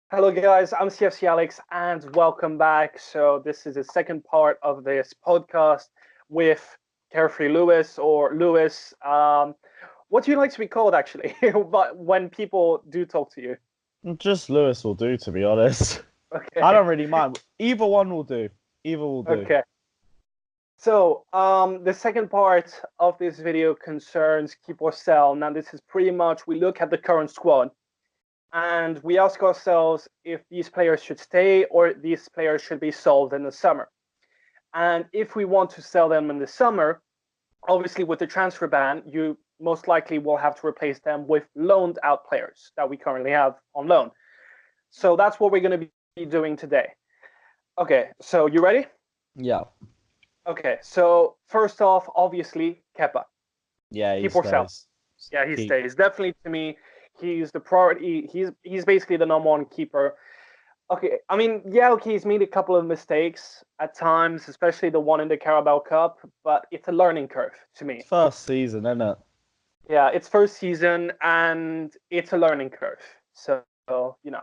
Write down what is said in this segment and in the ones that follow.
Hello guys, I'm CFCAlex and welcome back. So this is the second part of this podcast with Carefree Lewis or Lewis. What do you like to be called actually? But when people do talk to you. Just Lewis will do, to be honest. I Okay. don't really mind. Either one will do. Either will do. Okay. So the second part of this video concerns keep or sell. Now this is pretty much we look at the current squad and we ask ourselves if these players should stay or these players should be sold in the summer. And if we want to sell them in the summer, obviously with the transfer ban, you most likely will have to replace them with loaned out players that we currently have on loan. So that's what we're going to be doing today. Okay, so you ready? Yeah. Okay, so first off, obviously, Kepa. Yeah, he Keep or sell? stays. Yeah, he Keep. stays. Definitely to me, he's the priority. He's basically the number one keeper. Okay, I mean, yeah, okay, he's made a couple of mistakes at times, especially the one in the Carabao Cup, but it's a learning curve to me. First season, isn't it? Yeah, it's first season and it's a learning curve. So, Yeah,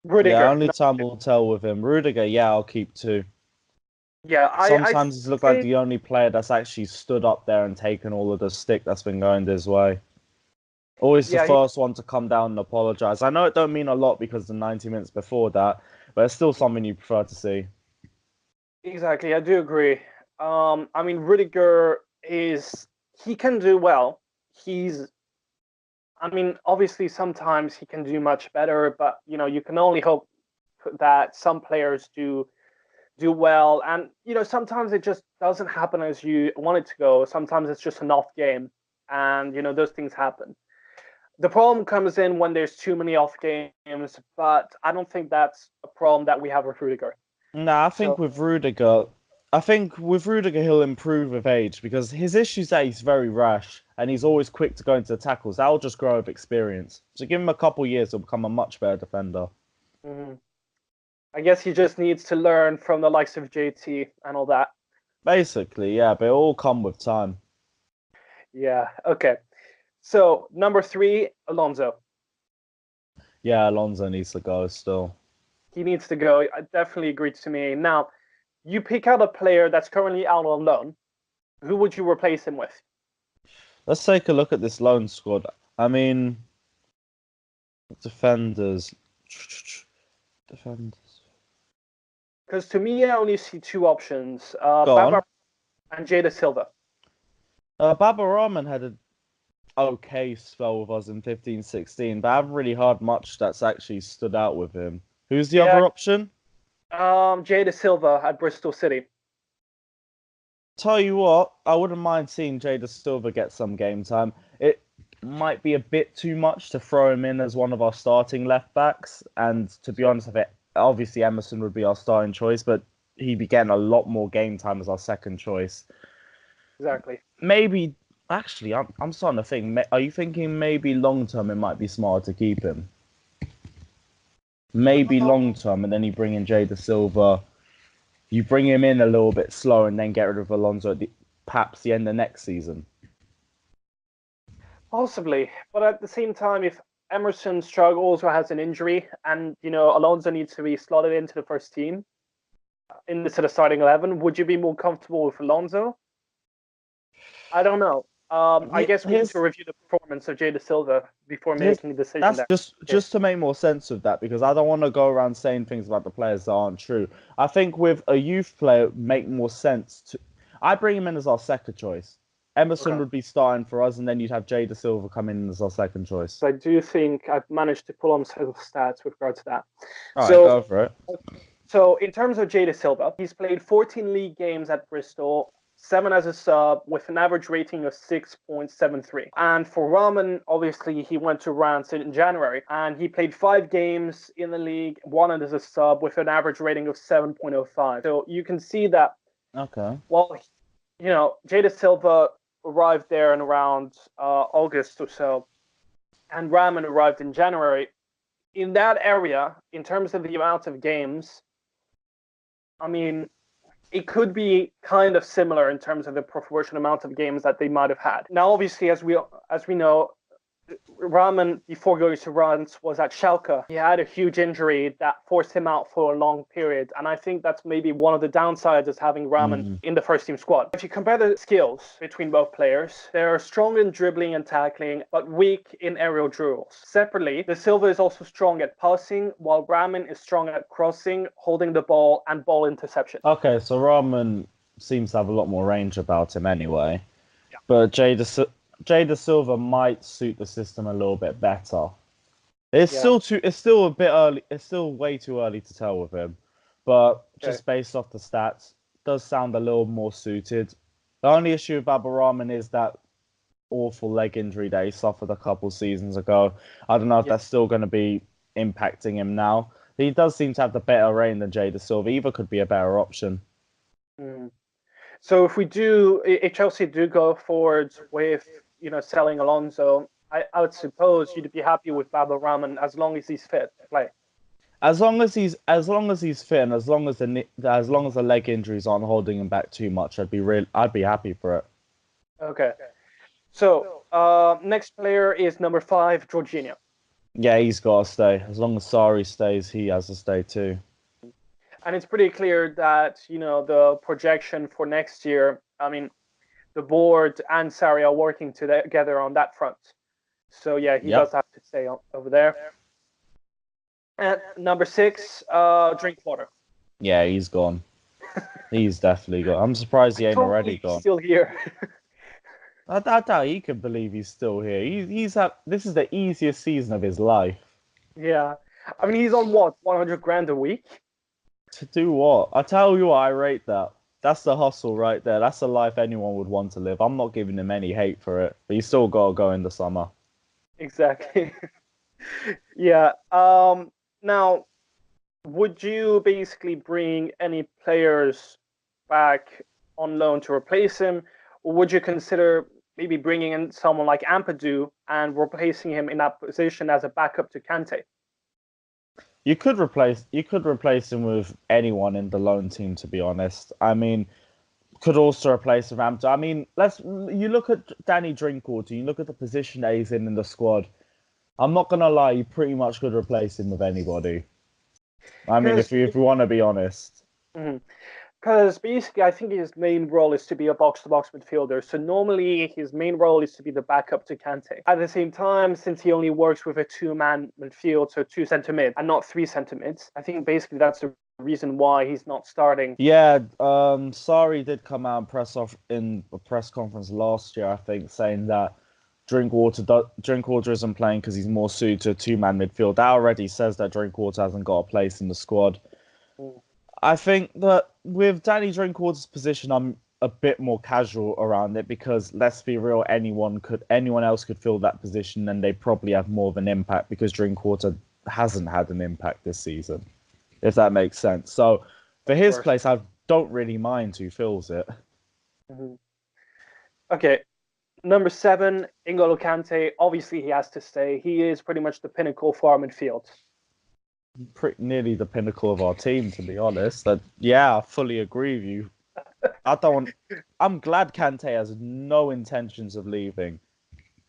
Rudiger. only time will tell with him. Rudiger, yeah, I'll keep too. Yeah, I'd Sometimes he's looked like say, the only player that's actually stood up there and taken all of the stick that's been going this way. Always the yeah, first one to come down and apologise. I know it don't mean a lot because the 90 minutes before that, but it's still something you prefer to see. exactly. I do agree. I mean, Rudiger he can do well. He's, I mean, obviously sometimes he can do much better, but, you can only hope that some players do well. And, sometimes it just doesn't happen as you want it to go. Sometimes it's just an off game. And, those things happen. The problem comes in when there's too many off games, but I don't think that's a problem that we have with Rudiger. Nah, So, I think with Rudiger he'll improve with age because his issues that he's very rash and he's always quick to go into the tackles. That'll just grow with experience. So give him a couple years, he'll become a much better defender. mhm. I guess he just needs to learn from the likes of JT and all that. Basically, yeah, but it'll all come with time. Yeah, okay. So, number three, Alonso. Yeah, Alonso needs to go still. He needs to go. I definitely agree to me. Now, you pick out a player that's currently out on loan. Who would you replace him with? Let's take a look at this loan squad. I mean, defenders. Defenders. Because to me, I only see two options: Go Baba on. and Jada Silva. Baba Rahman had an okay spell with us in 15-16, but I haven't really heard much that's actually stood out with him. Who's the Yeah, other option? Jada Silva at Bristol City. Tell you what, I wouldn't mind seeing Jada Silva get some game time. It might be a bit too much to throw him in as one of our starting left backs, and to be honest with it, obviously Emerson would be our starting choice, but he'd be getting a lot more game time as our second choice. Exactly. Maybe, actually, I'm starting to think. Are you thinking maybe long term it might be smarter to keep him? Maybe Uh, long term, and then you bring in Jada Silva. You bring him in a little bit slow, and then get rid of Alonso at perhaps the end of next season. Possibly, but at the same time, if Emerson struggles or has an injury, and Alonso needs to be slotted into the first team into the starting 11, would you be more comfortable with Alonso? I don't know. I guess we need to Here's review the performance of Jada Silva before here's making a decision that's there. Okay. just to make more sense of that because I don't want to go around saying things about the players that aren't true. I think with a youth player, it make more sense to. I bring him in as our second choice. Emerson Okay. would be starting for us, and then you'd have Jada Silva come in as our second choice. So I do think I've managed to pull on some stats with regard to that. All right, So, go for it. so in terms of Jada Silva, he's played 14 league games at Bristol, seven as a sub, with an average rating of 6.73. And for Rahman, obviously, he went to Rance in January, and he played 5 games in the league, one as a sub, with an average rating of 7.05. So you can see that, Okay. well, Jada Silva arrived there in around August or so, and Rahman arrived in January. In that area, in terms of the amount of games, I mean, it could be kind of similar in terms of the proportion amount of games that they might have had. Now, obviously, as we know, Rahman, before going to Reims, was at Schalke. He had a huge injury that forced him out for a long period. And I think that's maybe one of the downsides of having Rahman in the first team squad. If you compare the skills between both players, they're strong in dribbling and tackling, but weak in aerial duels. Separately, De Silva is also strong at passing, while Rahman is strong at crossing, holding the ball, and ball interception. Okay, so Rahman seems to have a lot more range about him anyway. Yeah. But Jay De Silva might suit the system a little bit better. It's still a bit early. It's still way too early to tell with him, but just based off the stats, does sound a little more suited. The only issue with Baba Rahman is that awful leg injury that he suffered a couple seasons ago. I don't know if that's still going to be impacting him now. He does seem to have the better reign than Jay De Silva. Either could be a better option. So if Chelsea do go forward with selling Alonso, I would suppose you'd be happy with Baba Rahman as long as he's fit to play. As long as he's fit, and as long as the leg injuries aren't holding him back too much, I'd be happy for it. Okay. So next player is number 5, Jorginho. Yeah, he's got to stay. As long as Sarri stays, he has to stay too. And it's pretty clear that the projection for next year. I mean, the board and Sarri are working together on that front. So yeah, he does have to stay over there. And number 6, Drinkwater. Yeah, he's gone. He's definitely gone. I'm surprised he ain't already gone. He's still here. I doubt he can believe he's still here. This is the easiest season of his life. Yeah, I mean he's on what, 100 grand a week? To do what? I tell you what, I rate that. That's the hustle right there. That's the life anyone would want to live. I'm not giving him any hate for it, but he's still got to go in the summer. Exactly. Yeah. Now, would you basically bring any players back on loan to replace him, or would you consider maybe bringing in someone like Ampadu and replacing him in that position as a backup to Kante? You could replace him with anyone in the loan team, to be honest. I mean, could also replace Ramsey. I mean, you look at Danny Drinkwater, you look at the position that he's in the squad. I'm not gonna lie, you pretty much could replace him with anybody. I mean, if we want to be honest. Because basically, I think his main role is to be a box-to-box midfielder. So normally, his main role is to be the backup to Kante. At the same time, since he only works with a 2-man midfield, so 2 centre mid and not 3 centre mids, I think basically that's the reason why he's not starting. Yeah, Sarri did come out and in a press conference last year, I think, saying that Drinkwater isn't playing because he's more suited to a 2-man midfield. That already says that Drinkwater hasn't got a place in the squad. I think that with Danny Drinkwater's position, I'm a bit more casual around it because, let's be real, anyone else could fill that position and they probably have more of an impact because Drinkwater hasn't had an impact this season, if that makes sense. So for his place, I don't really mind who fills it. Okay. Number 7, N'Golo Kante. Obviously, he has to stay. He is pretty much the pinnacle for our midfield. Pretty nearly the pinnacle of our team, to be honest. I fully agree with you. I'm glad Kante has no intentions of leaving,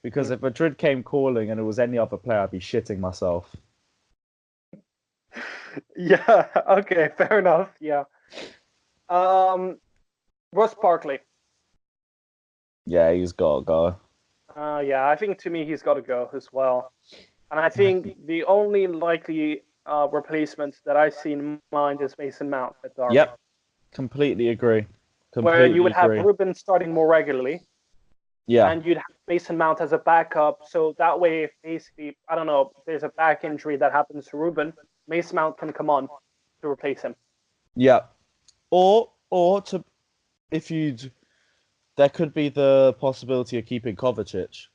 because if Madrid came calling and it was any other player, I'd be shitting myself. Yeah. Okay. Fair enough. Yeah. Ross Barkley. Yeah, he's got to go. Yeah, I think to me he's got to go as well. And I think the only likely replacement that I see in mind is Mason Mount at Derby. Yep, completely agree. Where you would have Ruben starting more regularly. Yeah. And you'd have Mason Mount as a backup. So that way, if basically, I don't know, there's a back injury that happens to Ruben, Mason Mount can come on to replace him. Yeah. There could be the possibility of keeping Kovacic.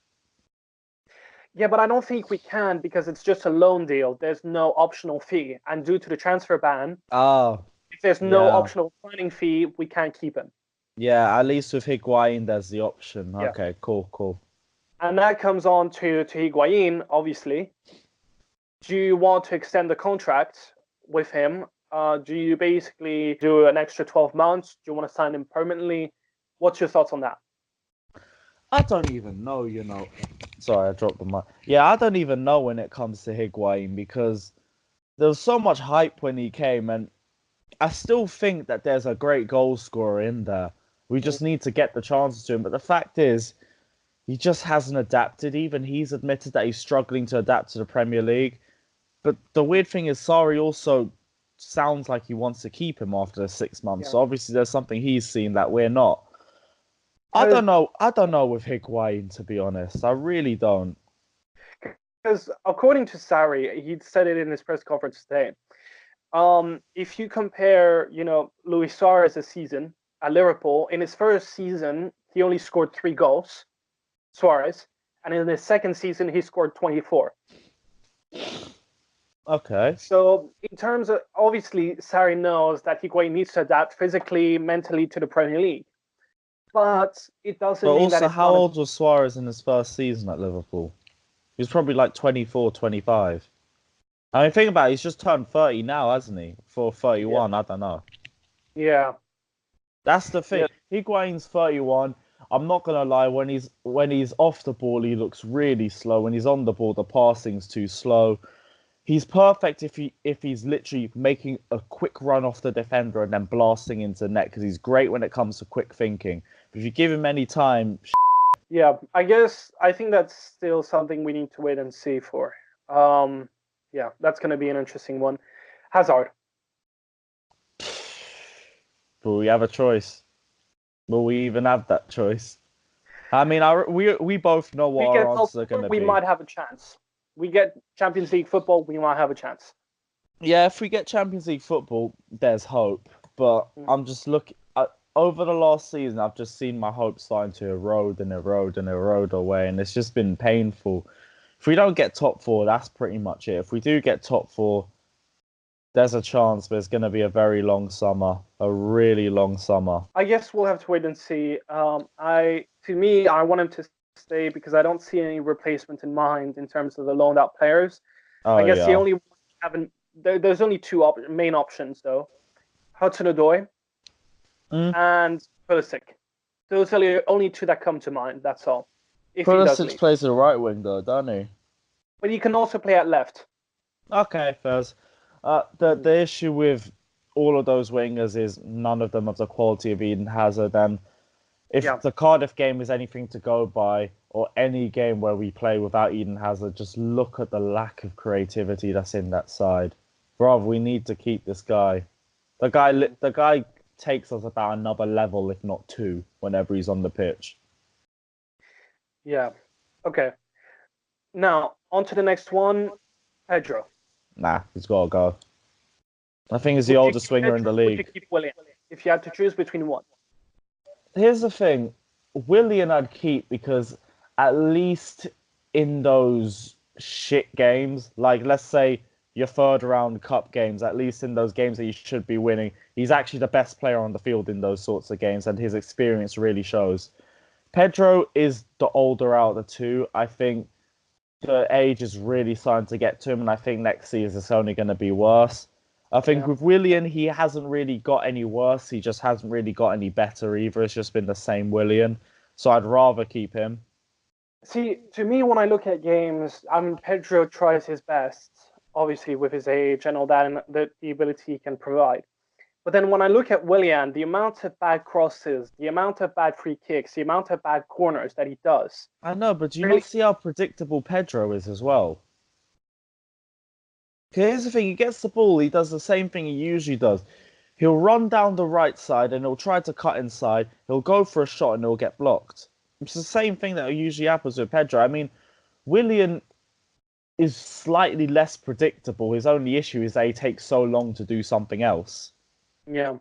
Yeah, but I don't think we can because it's just a loan deal. There's no optional fee. And due to the transfer ban, if there's no optional signing fee, we can't keep him. Yeah, at least with Higuain, there's the option. Yeah. Okay, cool. And that comes on to Higuain, obviously. Do you want to extend the contract with him? Do you basically do an extra 12 months? Do you want to sign him permanently? What's your thoughts on that? I don't even know, Sorry, I dropped the mic. Yeah, I don't even know when it comes to Higuain because there was so much hype when he came, and I still think that there's a great goal scorer in there. We just need to get the chances to him. But the fact is, he just hasn't adapted. Even he's admitted that he's struggling to adapt to the Premier League. But the weird thing is, Sarri also sounds like he wants to keep him after the 6 months. Yeah. So obviously, there's something he's seen that we're not. I 'Cause- don't know. I don't know with Higuain, to be honest. I really don't. Because according to Sarri, he said it in his press conference today. If you compare, Luis Suarez's season at Liverpool, in his first season, he only scored 3 goals, Suarez, and in his second season, he scored 24. Okay. So, in terms of, obviously, Sarri knows that Higuain needs to adapt physically, mentally to the Premier League. But it doesn't But mean that also, it's how not. old was Suarez in his first season at Liverpool? He was probably like 24, 25. I mean, think about it. He's just turned 30 now, hasn't he? For 31, I don't know. Yeah. That's the thing. Yeah. Higuain's 31. I'm not gonna lie. When he's off the ball, he looks really slow. When he's on the ball, the passing's too slow. He's perfect if he's literally making a quick run off the defender and then blasting into net because he's great when it comes to quick thinking. But if you give him any time, Yeah, I think that's still something we need to wait and see for. Yeah, that's going to be an interesting one. Hazard. will we have a choice? Will we even have that choice? I mean, we both know what our answers are going to we be. might have a chance. We get Champions League football, we might have a chance. Yeah, if we get Champions League football, there's hope. But I'm just looking over the last season. I've just seen my hopes starting to erode and erode and erode away, and it's just been painful. If we don't get top 4, that's pretty much it. If we do get top 4, there's a chance, but it's going to be a very long summer, a really long summer. I guess we'll have to wait and see. To me, I want him to stay because I don't see any replacement in mind in terms of the loaned out players. Oh, I guess yeah. the only there's only 2 main options though: Hudson-Odoi and Pulisic. Those are the only 2 that come to mind. That's all. If he does Pulisic leave. plays the right wing though, doesn't he? But he can also play at left. Okay, Fez. The issue with all of those wingers is none of them of the quality of Eden Hazard. And if the Cardiff game is anything to go by, or any game where we play without Eden Hazard, just look at the lack of creativity that's in that side. Bro, we need to keep this guy. The guy takes us about another level, if not 2, whenever he's on the pitch. Yeah. Okay. Now, on to the next one, Pedro. Nah, he's got to go. I think he's the oldest winger in the league. Would you keep Willian if you had to choose between one? Here's the thing. Willian I'd keep because at least in those shit games, like let's say your 3rd round cup games, at least in those games that you should be winning, he's actually the best player on the field in those sorts of games, and his experience really shows. Pedro is the older out of the 2. I think the age is really starting to get to him, and I think next season it's only going to be worse. I think with Willian, he hasn't really got any worse. He just hasn't really got any better either. It's just been the same Willian. So I'd rather keep him. See, to me, when I look at games, Pedro tries his best, obviously with his age and all that, and the ability he can provide. But then when I look at Willian, the amount of bad crosses, the amount of bad free kicks, the amount of bad corners that he does. I know, but do you not see how predictable Pedro is as well? Here's the thing, he gets the ball, he does the same thing he usually does. He'll run down the right side and he'll try to cut inside. He'll go for a shot and he'll get blocked. It's the same thing that usually happens with Pedro. I mean, Willian is slightly less predictable. His only issue is that he takes so long to do something else. Yeah.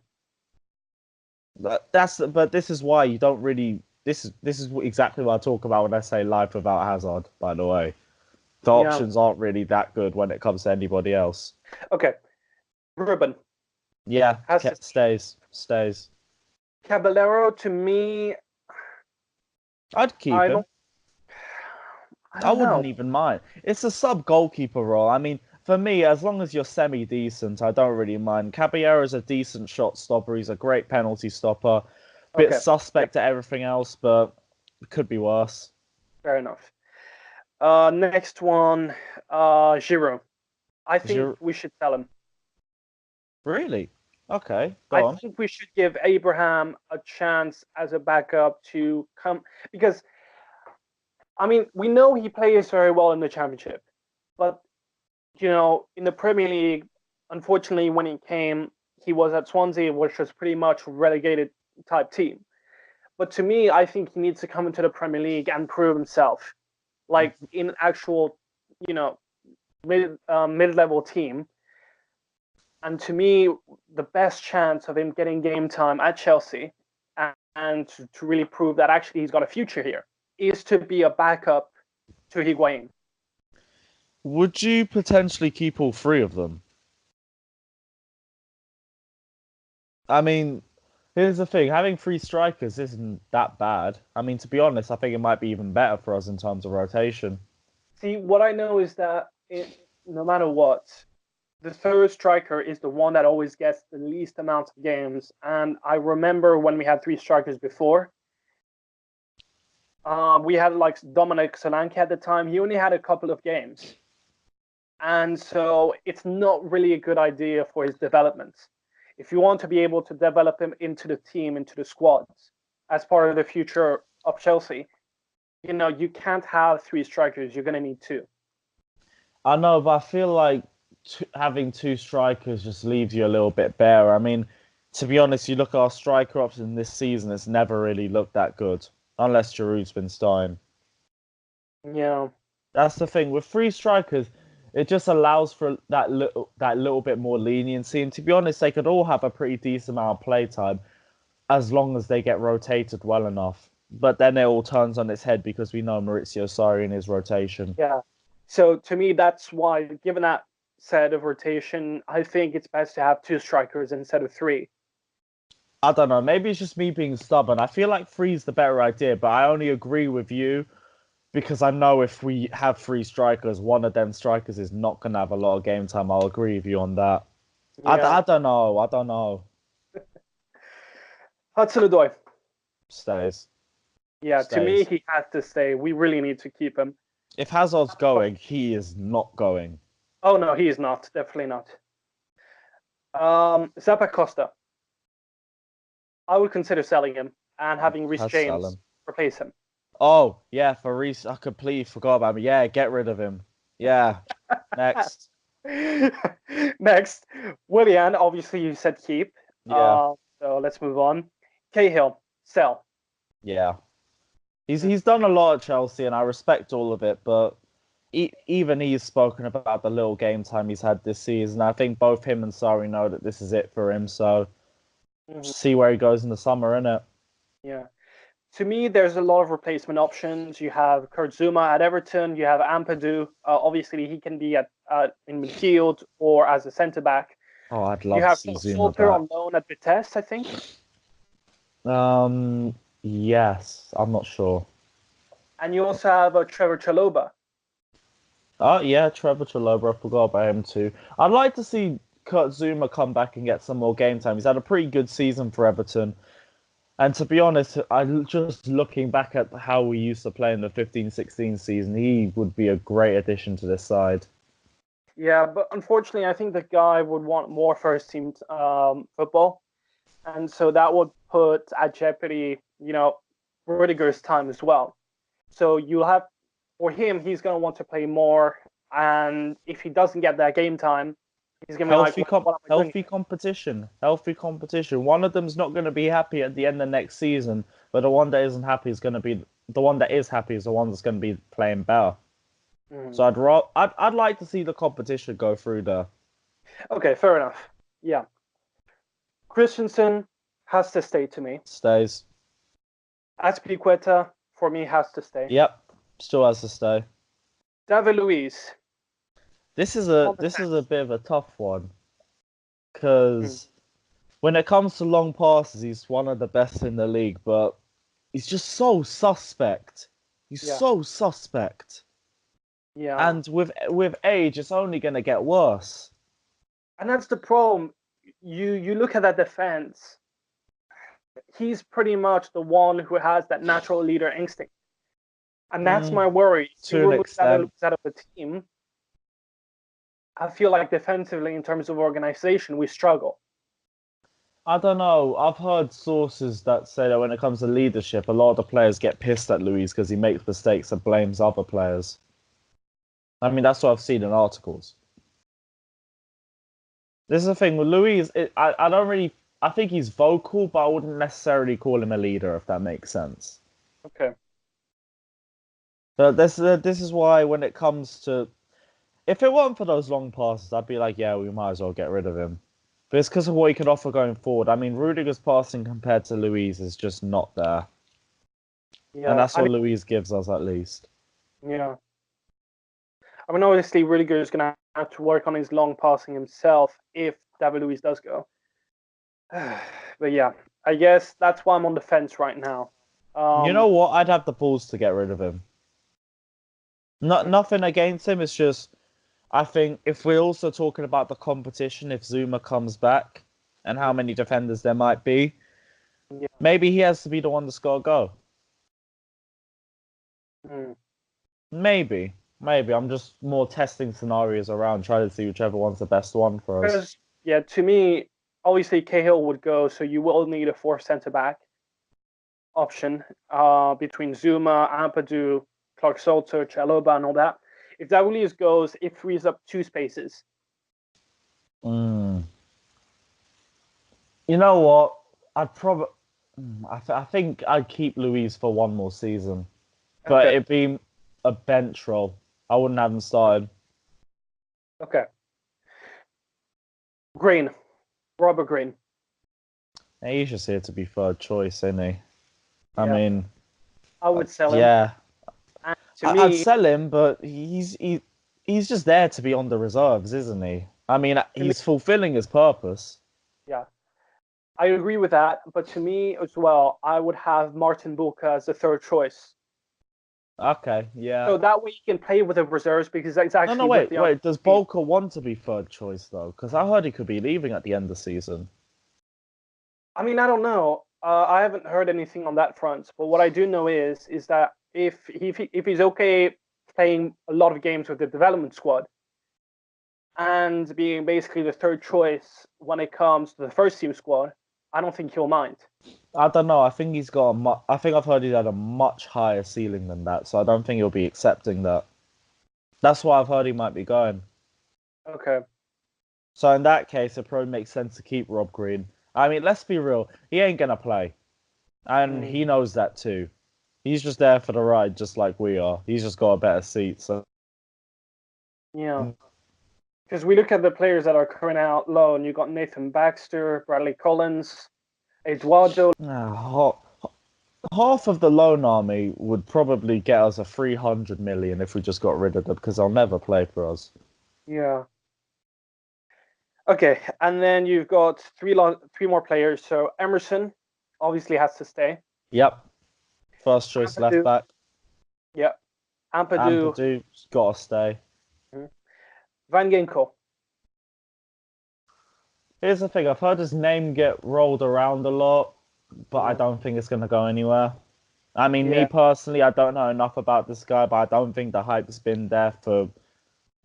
But this is why you don't really... This is exactly what I talk about when I say life without Hazard, by the way. The options aren't really that good when it comes to anybody else. Okay. Ruben. Yeah, stays. Caballero, to me... I'd keep him. I wouldn't even mind. It's a sub-goalkeeper role. I mean, for me, as long as you're semi-decent, I don't really mind. Caballero's a decent shot stopper. He's a great penalty stopper. Bit suspect at everything else, but It could be worse. Fair enough. Next one, Giroud. I think we should sell him. Really? Okay, I go on. think we should give Abraham a chance as a backup to come because I mean we know he plays very well in the championship, but in the Premier League, unfortunately, when he came, he was at Swansea, which was pretty much relegated type team. But to me, I think he needs to come into the Premier League and prove himself, like in actual, you know, mid-level team. And to me, the best chance of him getting game time at Chelsea and to really prove that actually he's got a future here is to be a backup to Higuain. Would you potentially keep all three of them? I mean, here's the thing: having three strikers isn't that bad. I mean, to be honest, I think it might be even better for us in terms of rotation. See, what I know is that no matter what, the third striker is the one that always gets the least amount of games. And I remember when we had three strikers before, we had like Dominic Solanke at the time. He only had a couple of games. And so it's not really a good idea for his development. If you want to be able to develop him into the team, into the squads, as part of the future of Chelsea, you can't have three strikers. You're going to need two. I know, but I feel like having two strikers just leaves you a little bit bare. I mean, to be honest, you look at our striker option this season; it's never really looked that good, unless Giroud's been starting. Yeah. That's the thing with three strikers. It just allows for that little bit more leniency. And to be honest, they could all have a pretty decent amount of play time as long as they get rotated well enough. But then it all turns on its head because we know Maurizio Sarri in his rotation. Yeah. So to me, that's why, given that set of rotation, I think it's best to have two strikers instead of three. I don't know. Maybe it's just me being stubborn. I feel like three's the better idea, but I only agree with you because I know if we have three strikers, one of them strikers is not going to have a lot of game time. I'll agree with you on that. Yeah. I don't know. I don't know. Hudson-Odoi. Stays. Yeah, to me, Stays. he has to stay. We really need to keep him. If Hazard's going, he is not going. Oh, no, he is not. Definitely not. Zappa Costa. I would consider selling him and having Reece Has sell James him. replace him. Oh, yeah, for Reece, I completely forgot about him. Yeah, get rid of him. Yeah. Next. Next, Willian. Obviously, you said keep. Yeah. So let's move on. Cahill, sell. Yeah. He's done a lot at Chelsea, and I respect all of it, but even he's spoken about the little game time he's had this season. I think both him and Sarri know that this is it for him, so see where he goes in the summer, innit? Yeah. To me, there's a lot of replacement options. You have Kurt Zuma at Everton. You have Ampadu. Obviously, he can be in midfield or as a centre back. Oh, I'd You love to have see Zuma Salter back. on loan at Vitesse, I think. Yes, I'm not sure. And you also have Trevor Chalobah. Oh, yeah, Trevor Chalobah, I forgot about him too. I'd like to see Kurt Zuma come back and get some more game time. He's had a pretty good season for Everton. And to be honest, I just looking back at how we used to play in the 15-16 season, he would be a great addition to this side. Yeah, but unfortunately, I think the guy would want more first team football. And so that would put at jeopardy, Rudiger's time as well. So you'll have, for him, he's going to want to play more. And if he doesn't get that game time, he's going to be like, what am I doing? Healthy competition. One of them's not going to be happy at the end of next season, but the one that isn't happy is going to be the one that is happy is the one that's going to be playing better. So I'd like to see the competition go through there. Okay, fair enough. Yeah. Christensen has to stay to me. Stays. Azpilicueta, for me, has to stay. Yep, still has to stay. David Luiz. This is a bit of a tough one because when it comes to long passes, he's one of the best in the league, but he's just so suspect. He's so suspect. Yeah. And with age, it's only going to get worse. And that's the problem. You look at that defense. he's pretty much the one who has that natural leader instinct. And that's Mm, my worry. If you to an remove David extent. Luiz out of the team, I feel like defensively, in terms of organization, we struggle. I don't know. I've heard sources that say that when it comes to leadership, a lot of the players get pissed at Luis because he makes mistakes and blames other players. I mean, that's what I've seen in articles. This is the thing with Luis. I don't really. I think he's vocal, but I wouldn't necessarily call him a leader, if that makes sense. Okay. But this is why when it comes to, if it weren't for those long passes, I'd be like, yeah, we might as well get rid of him. But it's because of what he can offer going forward. I mean, Rudiger's passing compared to Luis is just not there. And Yeah. that's what Luis gives us, at least. Yeah. I mean, obviously, Rudiger is going to have to work on his long passing himself if David Luiz does go. But yeah, I guess that's why I'm on the fence right now. You know what? I'd have the balls to get rid of him. Nothing against him. It's just, I think if we're also talking about the competition, if Zuma comes back and how many defenders there might be, Yeah. maybe he has to be the one that's got to go. Mm. Maybe. Maybe. I'm just more testing scenarios around, trying to see whichever one's the best one for us. Because, yeah, to me, obviously Cahill would go, so you will need a fourth centre back option between Zuma, Ampadu, Clark Salter, Chaloba, and all that. If David Luiz goes, it frees up two spaces. Mm. You know what? I'd probably. I think I'd keep Luis for one more season, but Okay. it'd be a bench role. I wouldn't have him started. Okay. Green. Robert Green. Hey, he's just here to be third choice, isn't he? I Yeah. mean, I would sell him. yeah, And to I'd me, sell him, but he's just there to be on the reserves, isn't he? I mean, to me, he's fulfilling his purpose. yeah, I agree with that. But to me as well, I would have Martin Bulka as the third choice. Okay, yeah. So that way you can play with the reserves because that's No, actually with wait, the wait. Does team. Bolker want to be third choice though? Because I heard he could be leaving at the end of the season. I mean, I don't know. I haven't heard anything on that front. But what I do know is that if he's okay playing a lot of games with the development squad and being basically the third choice when it comes to the first team squad, I don't think he'll mind. I don't know. I think he's got I think I've heard he's had a much higher ceiling than that, so I don't think he'll be accepting that. That's why I've heard he might be going. Okay. So in that case, it probably makes sense to keep Rob Green. I mean, let's be real. He ain't gonna play, and Mm, he knows that too. He's just there for the ride, just like we are. He's just got a better seat. So yeah. Because we look at the players that are currently out loan. You got Nathan Baxter, Bradley Collins, Eduardo. half of the loan army would probably get us a 300 million if we just got rid of them because they'll never play for us. Yeah. Okay, and then you've got three more players. So Emerson obviously has to stay. Yep. First choice left Ampadu, back. yeah. Ampadu, Ampadu's gotta stay. Van Ginkel. Here's the thing, I've heard his name get rolled around a lot, but I Mm, don't think it's gonna go anywhere. I mean, me yeah. personally, I don't know enough about this guy, but I don't think the hype's been there for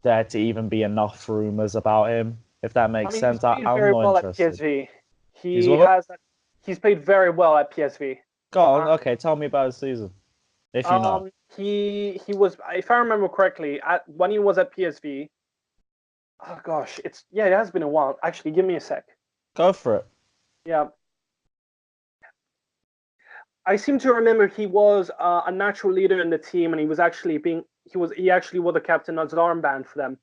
there to even be enough rumors about him. If that I makes mean, he's sense, played I'm very not well at interested. PSV. He's He what? has. He's played very well at PSV. Go on, Uh, okay, tell me about his season, if you know. he was, if I remember correctly, at when he was at PSV. Oh gosh, it has been a while. Actually, give me a sec. Go for it. Yeah, I seem to remember he was a natural leader in the team, and he actually wore the captain as an armband for them.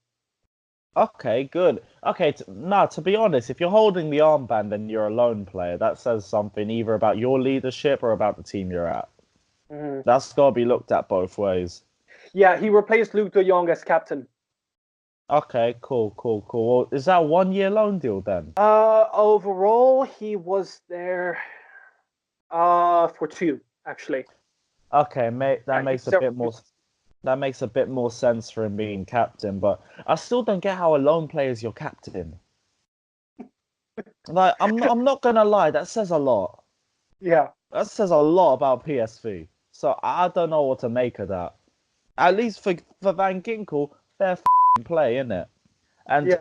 Okay, good. Okay, nah, to be honest, if you're holding the armband and you're a lone player, that says something either about your leadership or about the team you're at. Mhm. That's got to be looked at both ways. Yeah, he replaced Luke De Jong as captain. Okay, cool, cool, cool. Well, is that a 1 year loan deal then? Overall, he was there for two, actually. Okay, mate, Yeah, he was there for two. that makes a bit more sense for him being captain, but I still don't get how a lone player is your captain. Like, I'm not gonna lie, that says a lot. Yeah, That says a lot about PSV. So I don't know what to make of that. At least for Van Ginkel, fair play, innit? And yeah.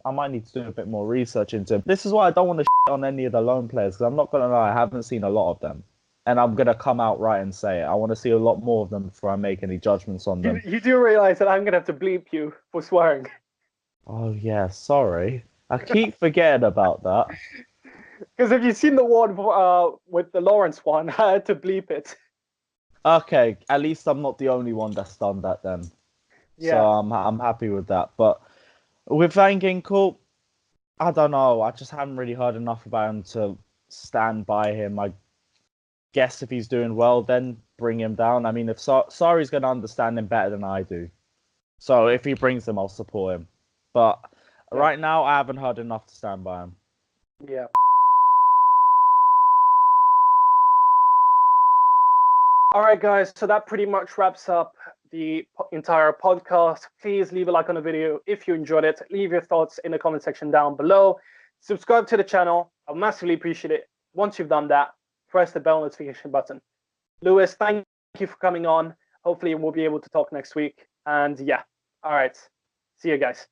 I might need to do a bit more research into him. This is why I don't want to on any of the loan players, because I'm not going to lie, I haven't seen a lot of them. And I'm going to come out right and say it. I want to see a lot more of them before I make any judgments on them. You do realize that I'm gonna have to bleep you for swearing. Oh, yeah, sorry. I keep forgetting about that. Because if you've seen the one with the Lawrence one, I had to bleep it. Okay, at least I'm not the only one that's done that then. So Yeah. I'm happy with that. But with Van Ginkel, I don't know. I just haven't really heard enough about him to stand by him. I guess if he's doing well, then bring him down. I mean, if Sari's going to understand him better than I do. So if he brings him, I'll support him. But Yeah. right now, I haven't heard enough to stand by him. Yeah. All right, guys. So that pretty much wraps up the entire podcast. Please leave a like on the video if you enjoyed it. Leave your thoughts in the comment section down below. Subscribe to the channel. I'll massively appreciate it. Once you've done that, press the bell notification button. Lewis, thank you for coming on. Hopefully, we'll be able to talk next week. And yeah, all right. See you guys.